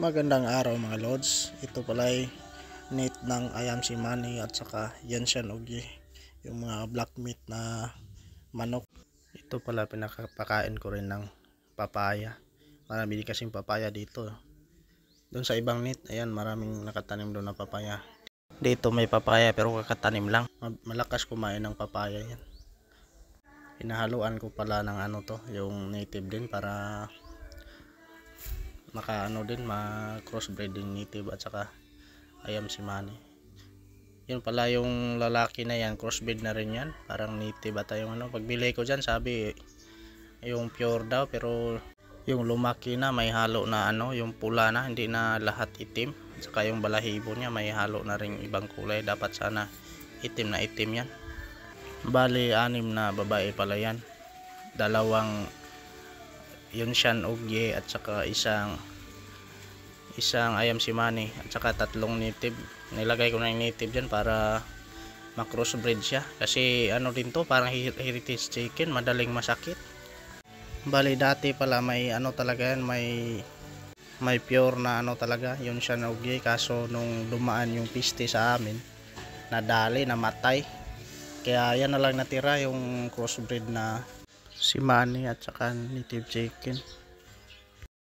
Magandang araw mga lods. Ito pala ay meat ng Ayam si Manny at saka Yansian Ogi, yung mga black meat na manok. Ito pala pinakapakain ko rin ng papaya. Marami kasing papaya dito. Doon sa ibang meat, ayan, maraming nakatanim doon na papaya. Dito may papaya pero kakatanim lang. Malakas kumain ng papaya yan. Hinahaluan ko pala ng ano to, yung native din para crossbreeding native at saka Ayam si Manny. Yun pala yung lalaki na yan, crossbreed na rin yan, parang native ata yung ano. Pagbili ko dyan sabi yung pure daw, pero yung lumaki na may halo na ano, yung pula na, hindi na lahat itim. At saka yung balahibo niya may halo na rin ibang kulay, dapat sana itim na itim yan. Bali 6 na babae pala yan, 2 Yansian Ogi at saka isang Ayam si Manny at saka 3 native. Nilagay ko na yung native dyan para ma-crossbreed siya, kasi ano din to, parang heritage chicken, madaling masakit. Bali dati pala may ano talaga yan, may pure na ano talaga yun siya na Ogi, kaso nung dumaan yung piste sa amin, nadali, namatay, kaya yan na lang natira, yung crossbreed na si Manny at saka native chicken.